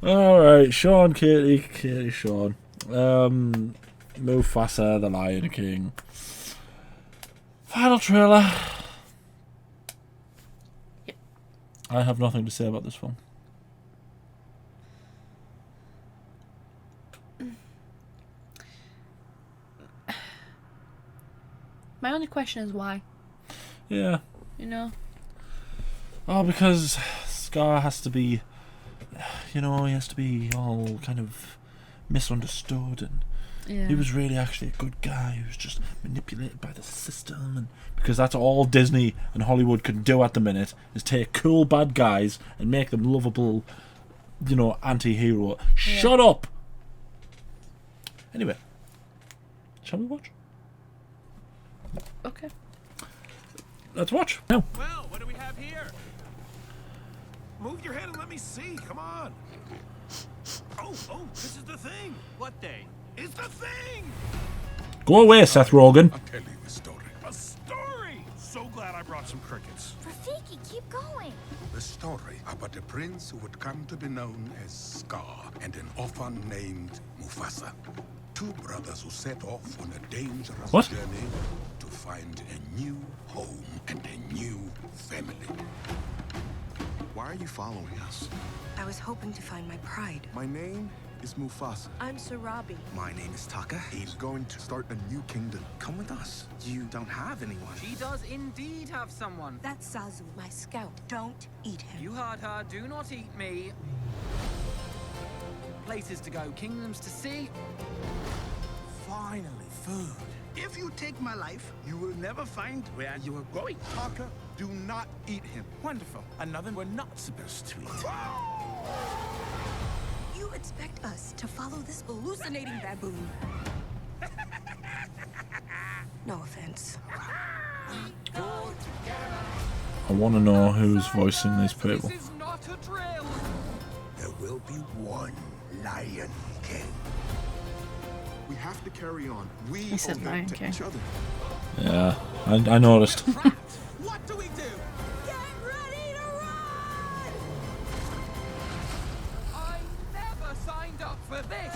Alright, Sean, Katie, Sean. Mufasa, the Lion King. Final trailer. Yep. I have nothing to say about this film. My only question is why. Yeah. You know? Oh, because Scar has to be, he has to be all kind of misunderstood, and he was really actually a good guy who was just manipulated by the system, and because that's all Disney and Hollywood can do at the minute is take cool bad guys and make them lovable, anti-hero. Yeah. Shut up! Anyway, shall we watch? Okay. Let's watch. No. Well, what do we have here? Move your head and let me see. Come on. Oh, this is the thing. What thing? It's the thing. Go away, Seth Rogen. I'll tell you the story. A story. So glad I brought some crickets. Rafiki, keep going. The story about a prince who would come to be known as Scar and an orphan named Mufasa. Two brothers who set off on a dangerous journey to find a new home and a new family. Why are you following us? I was hoping to find my pride. My name is Mufasa. I'm Sarabi. My name is Taka. He's going to start a new kingdom. Come with us. You don't have anyone. She does indeed have someone. That's Zazu, my scout. Don't eat him. You heard her. Do not eat me. Places to go, kingdoms to see. Finally, food. If you take my life, you will never find where you are going. Taka, do not eat him. Wonderful. Another we're not supposed to eat. You expect us to follow this hallucinating baboon? No offense. I want to know who's voicing these people. This is not a drill. There will be one Lion King. We have to carry on. We He said owe Lion it to King. each other. Yeah, I noticed. What do we do? Get ready to run! I never signed up for this.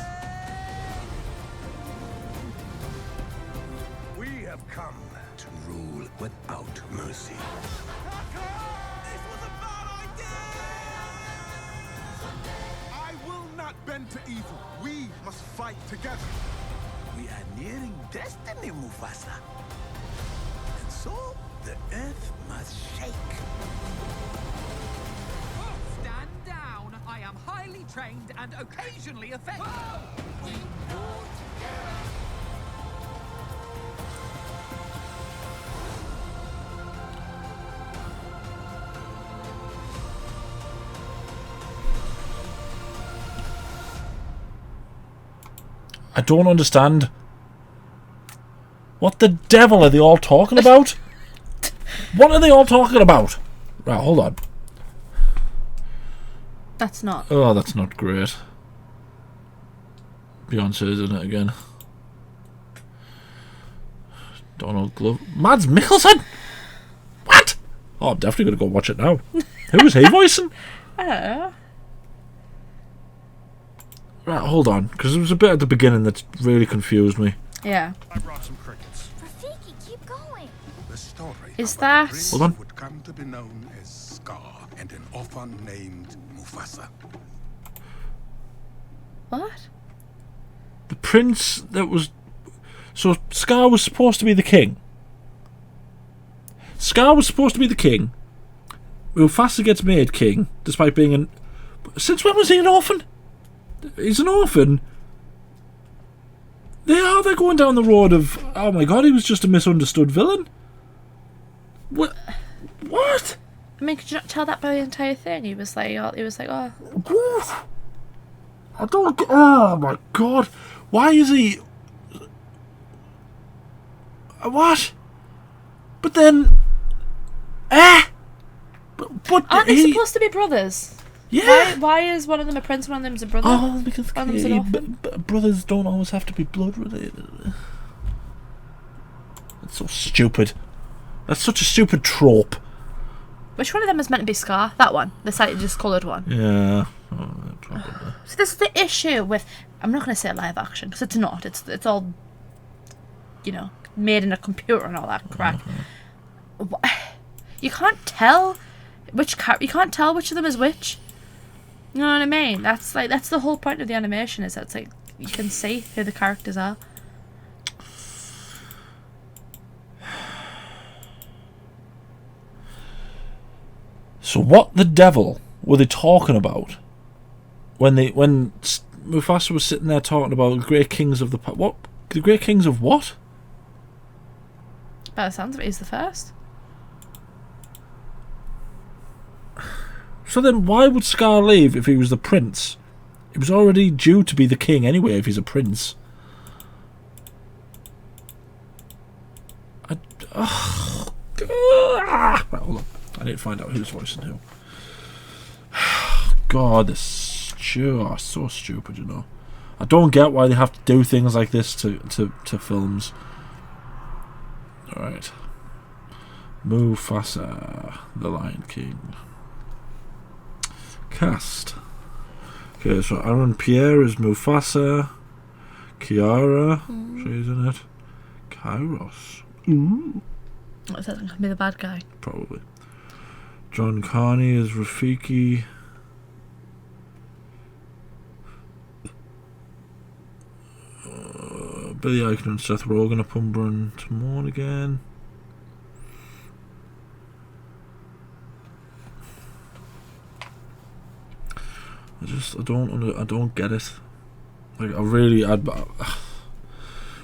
We have come to rule without mercy. This was a bad idea! I will not bend to evil. We must fight together. We are nearing destiny, Mufasa. And so, the earth must shake. Stand down. I am highly trained and occasionally effective. I don't understand. What the devil are they all talking about? What are they all talking about? Right, hold on. That's not. Oh, that's not great. Beyonce's in it again. Donald Glover. Mads Mikkelsen? What? Oh, I'm definitely going to go watch it now. Who was he voicing? I don't know. Right, hold on, because there was a bit at the beginning that really confused me. Yeah. I brought some crickets. Rafiki, keep going. The story Is about that- a prince Hold on. who would come to be known as Scar and an orphan named Mufasa. What? The prince that was... So, Scar was supposed to be the king. Scar was supposed to be the king. Mufasa gets made king, despite being an... Since when was he an orphan? He's an orphan. They're going down the road of, oh my god, he was just a misunderstood villain. What? I mean, could you not tell that by the entire thing? He was like, oh. What? I don't get... Oh my god. Why is he... What? But then... But Aren't they supposed to be brothers? Yeah. Why is one of them a prince and one of them's a brother? Oh, because One of them's an orphan? brothers don't always have to be blood related. That's so stupid. That's such a stupid trope. Which one of them is meant to be Scar? That one, the slightly discoloured one. Yeah. Oh, probably. So this is the issue with. I'm not going to say live action because it's not. It's all, you know, made in a computer and all that crap. You can't tell you can't tell which of them is which. You know what I mean? That's the whole point of the animation, is that it's like you can see who the characters are. So what the devil were they talking about when Mufasa was sitting there talking about the great kings of the what? The great kings of what? By the sounds of it, he's the first. So then why would Scar leave if he was the prince? He was already due to be the king anyway if he's a prince. Right, hold on. I need to find out who's voicing who. God, this is so stupid, you know. I don't get why they have to do things like this to films. Alright. Mufasa, the Lion King. Cast. Okay, so Aaron Pierre is Mufasa. Kiara, she's in it. Kairos. Ooh. What, is that going to be the bad guy? Probably. John Carney is Rafiki. Billy Eichner and Seth Rogen are Pumbaa and Timon again. I don't get it. Like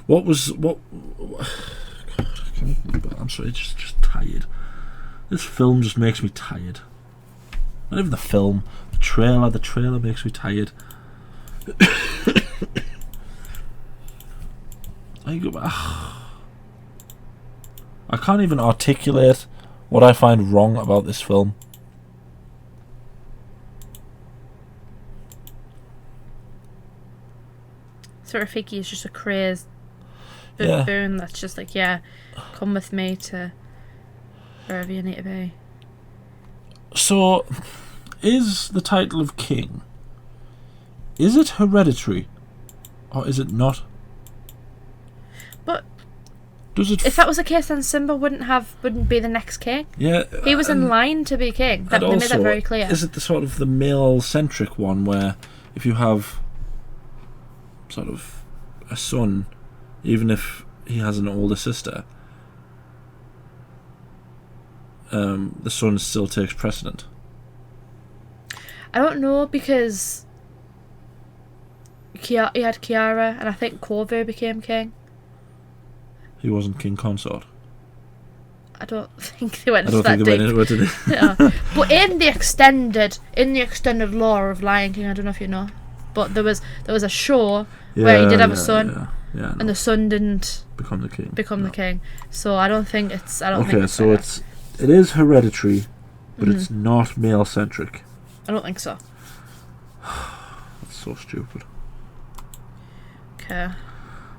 what God, I can't believe it. I'm sorry, just tired. This film just makes me tired. Not even the film, the trailer makes me tired. I can't even articulate what I find wrong about this film. So Rafiki is just a crazed baboon that's just like, yeah, come with me to wherever you need to be. So, is the title of king, is it hereditary, or is it not? But does it? If that was the case, then Simba wouldn't be the next king. Yeah, he was in line to be king. They made that very clear. Is it the sort of the male-centric one where if you have sort of a son, even if he has an older sister, the son still takes precedent? I don't know, because he had Kiara, and I think Corvo became king. He wasn't king consort. I don't think they went into that deep. Did they? Yeah. But in the extended lore of Lion King, I don't know if you know, but there was a show where he did have a son, and the son didn't become the king. The king. So I don't think it's. Okay, so it is hereditary, but it's not male centric. I don't think so. That's so stupid. Okay.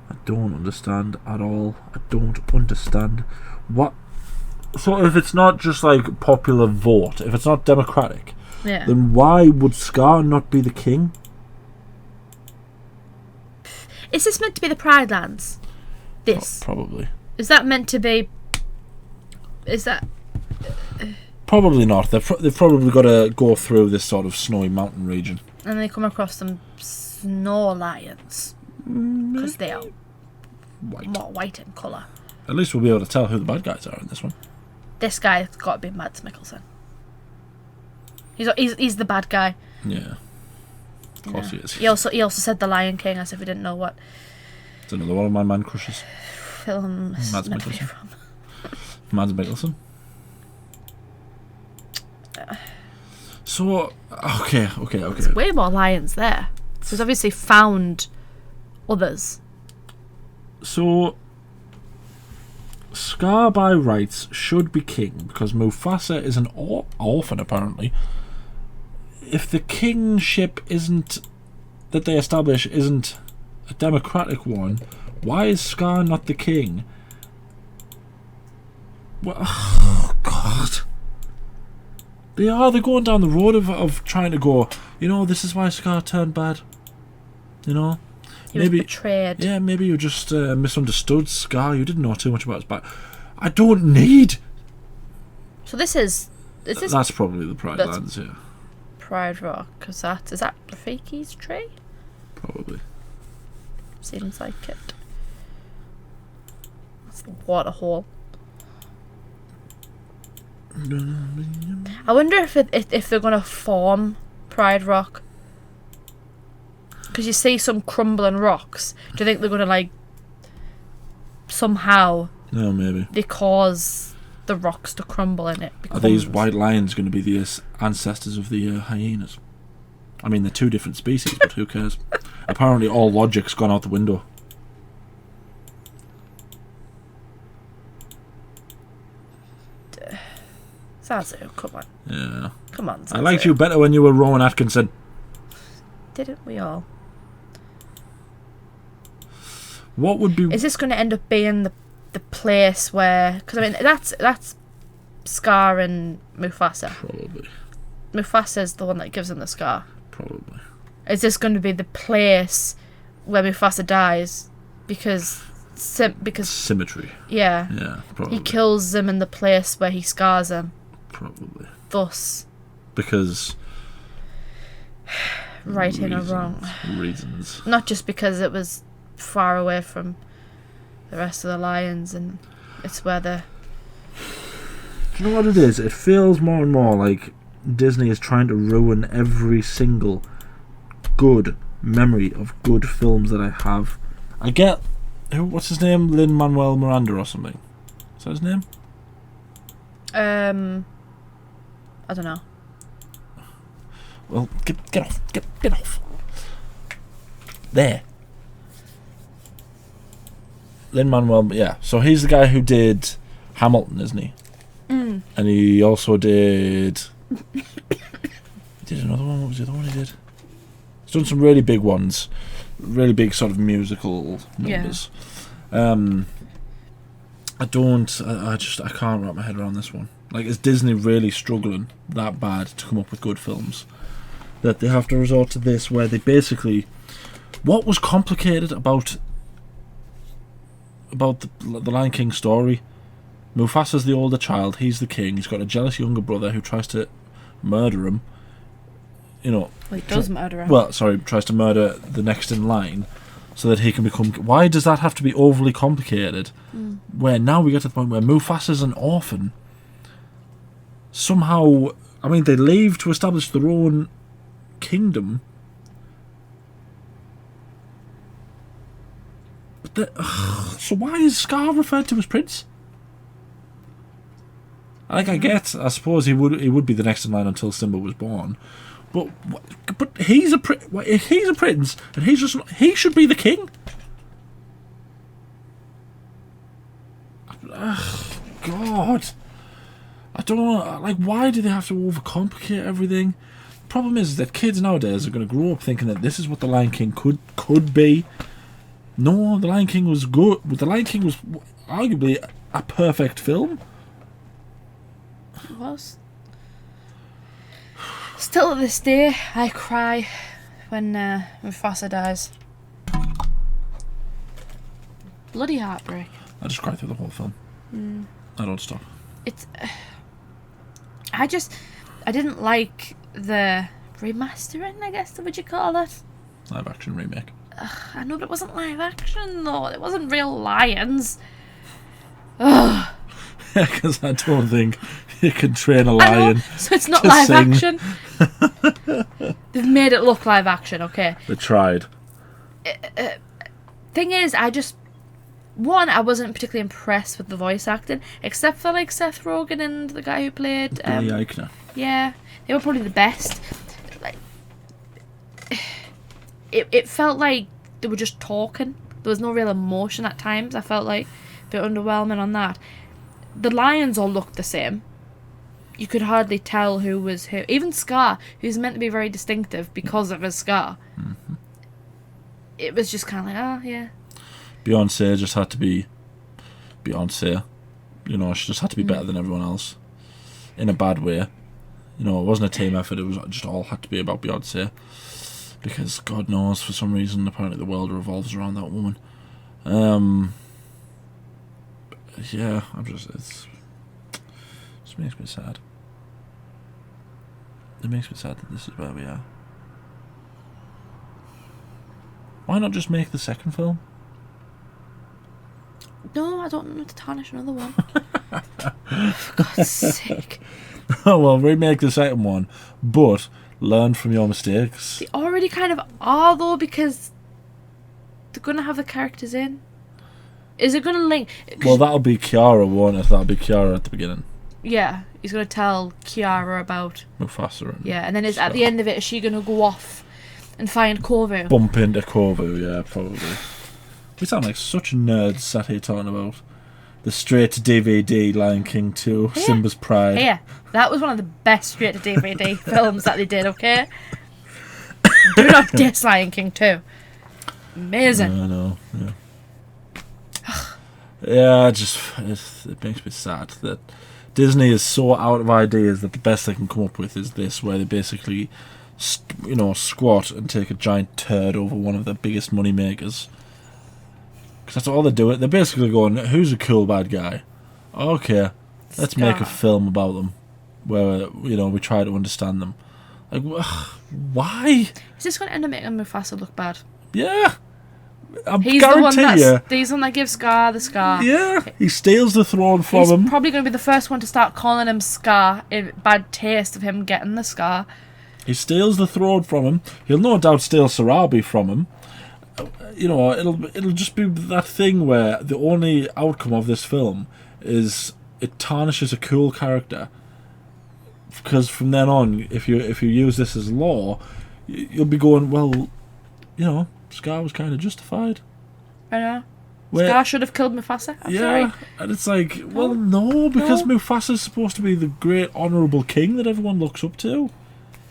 I don't understand at all. I don't understand what. So if it's not just like popular vote, if it's not democratic, then why would Scar not be the king? Is this meant to be the Pride Lands? This probably. Is that meant to be? Is that? Probably not. They've probably got to go through this sort of snowy mountain region. And they come across some snow lions. Because they are more white in colour. At least we'll be able to tell who the bad guys are in this one. This guy's got to be Mads Mikkelsen. He's the bad guy. Yeah. Of course he is. He also said the Lion King, as if we didn't know what. It's another one of my man crushes. Films. Mads Mikkelsen. Mads Mikkelsen. So, okay. There's way more lions there. So he's obviously found others. So, Scar by rights should be king because Mufasa is an orphan apparently. If the kingship that they establish isn't a democratic one, why is Scar not the king? Well, oh God. They're going down the road of trying to go, this is why Scar turned bad. He was betrayed. Yeah, maybe you just misunderstood Scar. You didn't know too much about his back. I don't need. So this is this That's probably the Pride Lands, yeah. Pride Rock, is that Rafiki's tree? Probably. Seems like it. That's the waterhole. I wonder if they're gonna form Pride Rock, because you see some crumbling rocks. Do you think they're gonna somehow? No, maybe they cause the rocks to crumble and it becomes... Are these white lions going to be the ancestors of the hyenas? I mean, they're two different species, but who cares? Apparently, all logic's gone out the window. Zazu, come on. Yeah. Come on, Zazu. I liked you better when you were Rowan Atkinson. Didn't we all? What would be... Is this going to end up being the place where... Because, I mean, that's Scar and Mufasa. Probably. Mufasa's the one that gives him the scar. Probably. Is this going to be the place where Mufasa dies? Because symmetry. Yeah. Yeah, probably. He kills him in the place where he scars him. Probably. Thus. Because... Right or wrong. Reasons. Not just because it was far away from the rest of the lions and it's where the... Do you know what it is? It feels more and more like Disney is trying to ruin every single good memory of good films that I have. I get... What's his name? Lin-Manuel Miranda or something. Is that his name? I don't know. Well, get off. Get off. There. Lin-Manuel, yeah. So he's the guy who did Hamilton, isn't he? Mm. And he also did... did another one. What was the other one he did? He's done some really big ones. Really big sort of musical numbers. Yeah. I can't wrap my head around this one. Like, is Disney really struggling that bad to come up with good films? That they have to resort to this where they basically... What was complicated about the Lion King story? Mufasa's the older child, he's the king, he's got a jealous younger brother who tries to murder him. Well, he does murder him. Well, sorry, tries to murder the next in line so that he can become... Why does that have to be overly complicated? Mm. Where now we get to the point where Mufasa's an orphan. Somehow, I mean, they leave to establish their own kingdom. But so why is Scar referred to as Prince? I suppose he would be the next in line until Simba was born. But he's a prince, and he should be the king. God, I don't know. Like, why do they have to overcomplicate everything? The problem is that kids nowadays are going to grow up thinking that this is what the Lion King could be. No, the Lion King was good. The Lion King was arguably a perfect film. It was. Still to this day, I cry when Mufasa dies. Bloody heartbreak. I just cry through the whole film. Mm. I don't stop. It's... I didn't like the remastering, I guess, would you call it? Live action remake. I know, but it wasn't live action, though. It wasn't real lions. Ugh. Yeah, because I don't think you can train a lion. So it's not live action. They've made it look live action, okay? They tried. Thing is, I wasn't particularly impressed with the voice acting, except for like Seth Rogen and the guy who played Billy Eichner. Yeah, they were probably the best. Like, it felt like they were just talking. There was no real emotion at times. I felt like a bit underwhelming on that. The lions all looked the same. You could hardly tell who was who. Even Scar, who's meant to be very distinctive because of his scar. Mm-hmm. It was just kind of like, oh, yeah. Beyonce just had to be Beyonce. She just had to be better than everyone else. In a bad way. You know, it wasn't a team effort. It was just all had to be about Beyonce, because God knows, for some reason, apparently the world revolves around that woman. Yeah, it just makes me sad. It makes me sad that this is where we are. Why not just make the second film? No, I don't want to tarnish another one. For God's sake. Oh, well, remake the second one, but learn from your mistakes. They already kind of are, though, because they're going to have the characters in. Is it going to link... Well, that'll be Kiara, won't it? That'll be Kiara at the beginning. Yeah, he's going to tell Kiara about... Mufasa. And and then at the end of it, is she going to go off and find Kovu? bump into Kovu, yeah, probably. We sound like such nerds sat here talking about the straight-to-DVD Lion King 2, Yeah. Simba's Pride. Yeah, that was one of the best straight-to-DVD films that they did, okay? Do not diss Lion King 2. Amazing. I know, yeah. Yeah, it makes me sad that Disney is so out of ideas that the best they can come up with is this, where they basically, squat and take a giant turd over one of the biggest money makers. Because that's all they do. They're basically going, who's a cool bad guy? Okay, let's make a film about them, where we try to understand them. Like, why? Is this going to end up making Mufasa look bad? Yeah. He's the one that gives Scar the scar. Yeah, he steals the throne from He's him. probably going to be the first one to start calling him Scar in bad taste of him getting the scar. He steals the throne from him. He'll no doubt steal Sarabi from him. It'll just be that thing where the only outcome of this film is it tarnishes a cool character. Because from then on, if you use this as law, you'll be going, well, Scar was kind of justified. I know. Scar should have killed Mufasa. I'm sorry. And it's like, well, no, because Mufasa's supposed to be the great honourable king that everyone looks up to.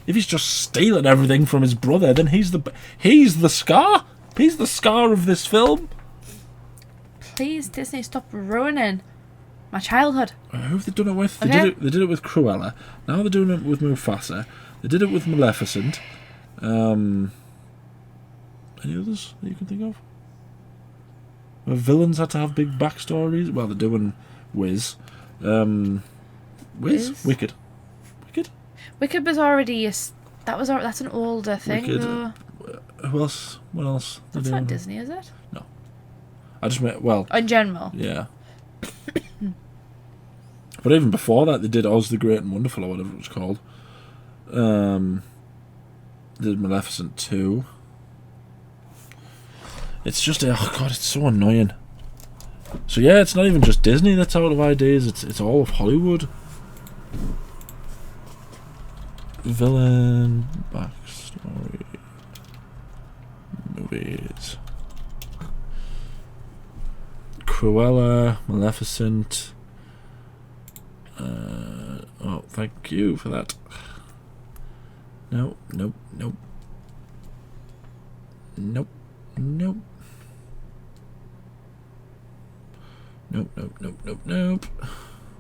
If he's just stealing everything from his brother, then he's the Scar. He's the Scar of this film. Please, Disney, stop ruining my childhood. Who have they done it with? Okay. They did it with Cruella. Now they're doing it with Mufasa. They did it with Maleficent. Any others that you can think of? Where villains had to have big backstories? Well, they're doing Wiz. Wiz? Wicked. Wicked was already that's an older thing. Wicked. Though. Who else? What else? That's not Disney, is it? No. I just meant, well... In general. Yeah. But even before that, they did Oz the Great and Wonderful, or whatever it was called. They did Maleficent 2. It's just, oh god, it's so annoying. So yeah, it's not even just Disney that's out of ideas, it's all of Hollywood. Villain backstory movies. Cruella, Maleficent. Oh, thank you for that. Nope. Nope.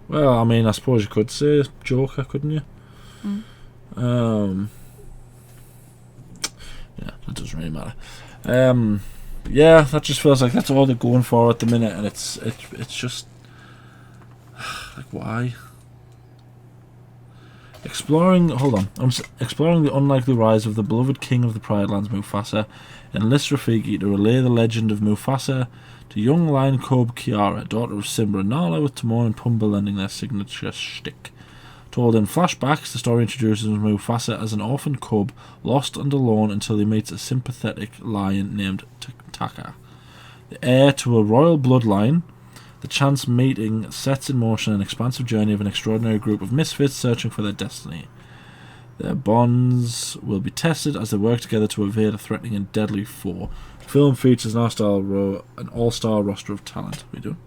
Well, I mean, I suppose you could say Joker, couldn't you? Yeah, that doesn't really matter. Yeah, that just feels like that's all they're going for at the minute, and it's just like, why? Exploring the unlikely rise of the beloved king of the Pride Lands, Mufasa, enlists Rafiki to relay the legend of Mufasa to young lion cub Kiara, daughter of Simba and Nala, with Timon and Pumbaa lending their signature shtick. Told in flashbacks, the story introduces Mufasa as an orphan cub, lost and alone until he meets a sympathetic lion named Taka. The heir to a royal bloodline, the chance meeting sets in motion an expansive journey of an extraordinary group of misfits searching for their destiny. Their bonds will be tested as they work together to evade a threatening and deadly foe. The film features an all-star roster of talent. What are you doing?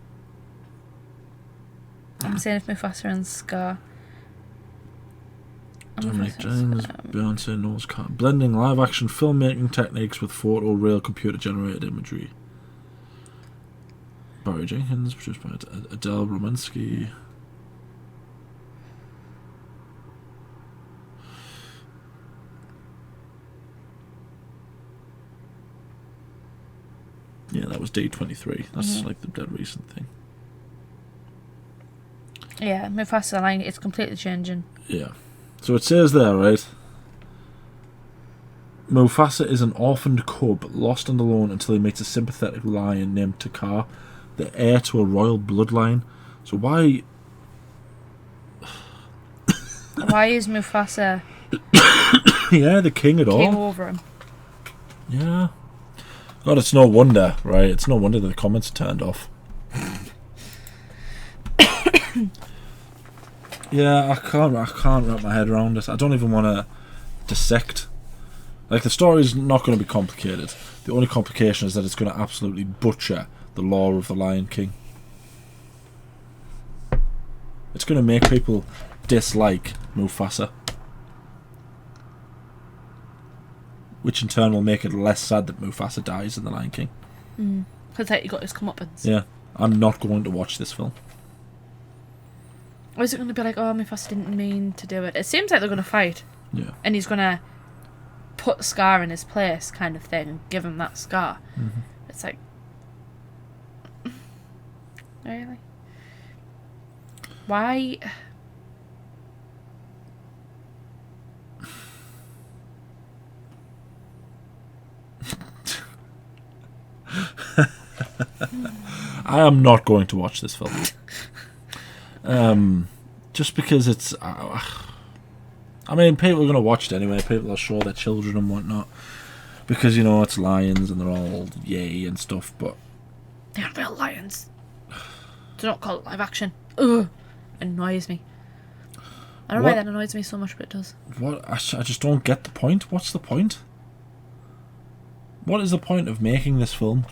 I'm saying if Mufasa and Scar. Dominic James, Beyonce, Knowles Carter. Blending live-action filmmaking techniques with photoreal computer-generated imagery. Barry Jenkins, produced by Adele Romansky. Yeah, that was D23. That's like the dead recent thing. Yeah, Mufasa line, it's completely changing. Yeah. So it says there, right? Mufasa is an orphaned cub, lost and alone until he meets a sympathetic lion named Takar, the heir to a royal bloodline. So why... Why is Mufasa yeah, the king at all? king over him? Yeah. God, it's no wonder, right? It's no wonder that the comments are turned off. Yeah, I can't wrap my head around it. I don't even want to dissect. Like, the story's not going to be complicated. The only complication is that it's going to absolutely butcher the lore of the Lion King. It's going to make people dislike Mufasa, which in turn will make it less sad that Mufasa dies in the Lion King. Because he got his comeuppance. Yeah, I'm not going to watch this film. Or is it going to be like, oh, Mufasa didn't mean to do it? It seems like they're going to fight. Yeah. And he's going to put Scar in his place, kind of thing, and give him that scar. Mm-hmm. It's like... Really? Why... I am not going to watch this film. Just because it's... I mean, people are going to watch it anyway. People will show their children and whatnot. Because, you know, it's lions and they're all yay and stuff, but... They are real lions. Do not call it live action. Ugh. Annoys me. I don't know why that annoys me so much, but it does. What? I just don't get the point. What's the point? What is the point of making this film?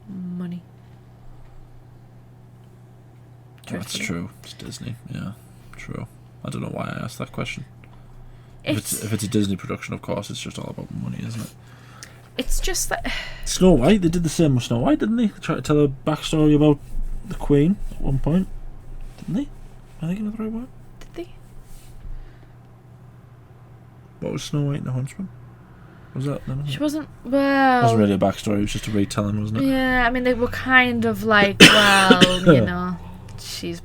Money. That's true. It's Disney. Yeah, true. I don't know why I asked that question. If it's a Disney production, of course, it's just all about money, isn't it? It's just that... Snow White, they did the same with Snow White, didn't they? They tried to tell a backstory about the Queen at one point. Didn't they? Am I thinking of the right word? Did they? What was Snow White and the Huntsman? Was that them? She wasn't... Well... It wasn't really a backstory, it was just a retelling, wasn't it? Yeah, I mean, they were kind of like, well, you know, she's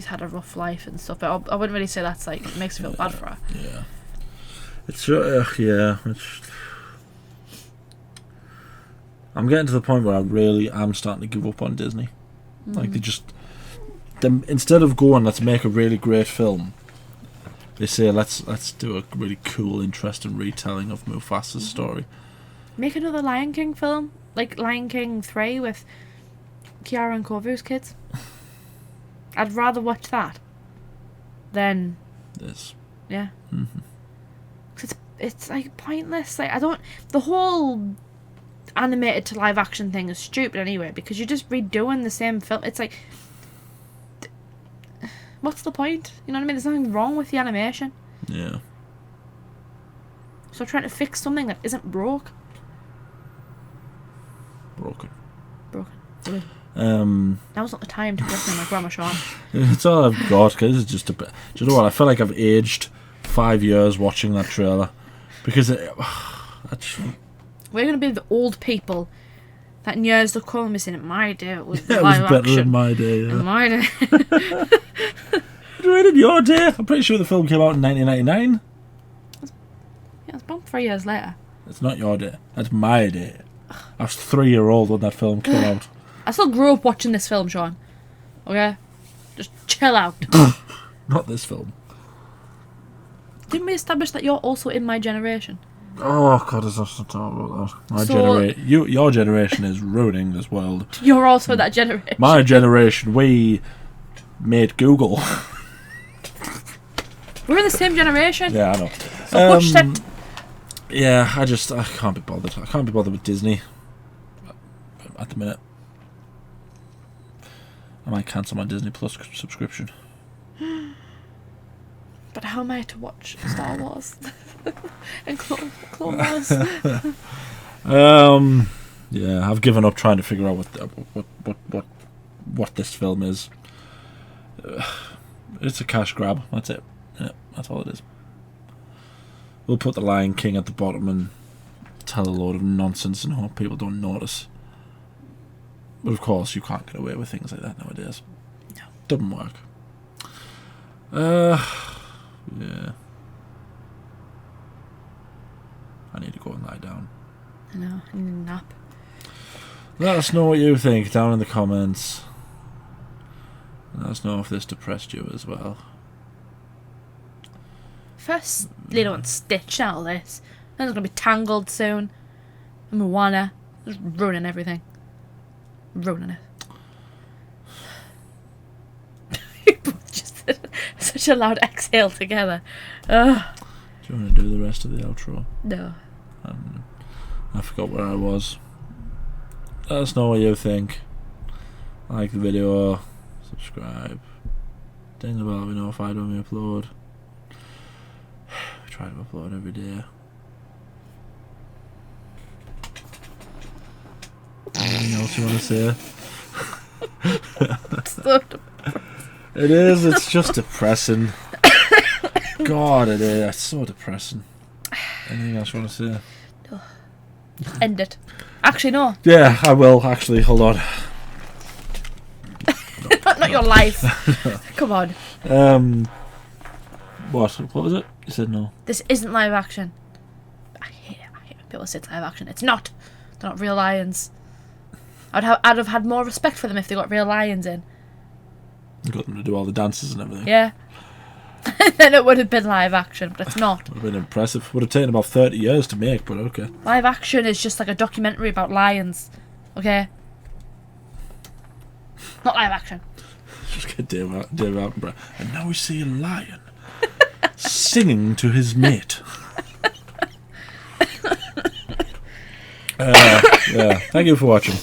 had a rough life and stuff, but I wouldn't really say that's like, it makes me feel bad for her. Yeah. It's, yeah, it's... I'm getting to the point where I really am starting to give up on Disney. Like, instead of going, let's make a really great film, they say, let's do a really cool, interesting retelling of Mufasa's story. Make another Lion King film, like Lion King 3 with Kiara and Kovu's kids. I'd rather watch that than This. yeah. Mm-hmm. 'Cause it's like pointless. Like, I don't... The whole animated to live action thing is stupid anyway, because you're just redoing the same film. It's like... What's the point? You know what I mean? There's nothing wrong with the animation. Yeah. So trying to fix something that isn't broken. Broken. Now's not the time to listen to my grandma Sean. It's all I've got, because it's just a bit... Do you know what? I feel like I've aged 5 years watching that trailer. Because we're going to be the old people that in years to come is in my day. It was it live was better action. in my day. Yeah. In my day. Right in your day? I'm pretty sure the film came out in 1999. Yeah, it's about 3 years later. It's not your day. That's my day. I was 3-year-old when that film came out. I still grew up watching this film, Sean. Okay? Just chill out. Not this film. Didn't we establish that you're also in my generation? Oh God, let's not talk about that. Your generation is ruining this world. You're also that generation. My generation, we made Google. We're in the same generation. Yeah, I know. So watch that. Yeah, I can't be bothered. I can't be bothered with Disney at the minute. I might cancel my Disney Plus subscription. But how am I to watch Star Wars and Clone Wars? Yeah, I've given up trying to figure out what this film is. It's a cash grab. That's it. Yeah, that's all it is. We'll put the Lion King at the bottom and tell a load of nonsense and hope people don't notice. But of course, you can't get away with things like that nowadays. No. Doesn't work. Yeah. I need to go and lie down. I know, I need a nap. Let us know what you think down in the comments. Let us know if this depressed you as well. First, Lilo and Stitch out of this. Then it's gonna be Tangled soon. And Moana. Just ruining everything. Ruining it. You both just did such a loud exhale together. Ugh. Do you want to do the rest of the outro? No. I forgot where I was. Let us know what you think. Like the video, subscribe, ding the bell to be notified when we upload. We try to upload every day. Anything else you want to say? It is, it's just depressing. God, it is. It's so depressing. Anything else you want to say? End it. Actually, no. Yeah, I will, actually. Hold on. Not your life. Come on. What was it? You said no. This isn't live action. I hate when people say it's live action. It's not. They're not real lions. I'd have had more respect for them if they got real lions in. You got them to do all the dances and everything. Yeah. Then it would have been live action, but it's not. Would have been impressive. Would have taken about 30 years to make, but okay. Live action is just like a documentary about lions. Okay? Not live action. Just get Dave Attenborough. And now we see a lion singing to his mate. Yeah. Thank you for watching.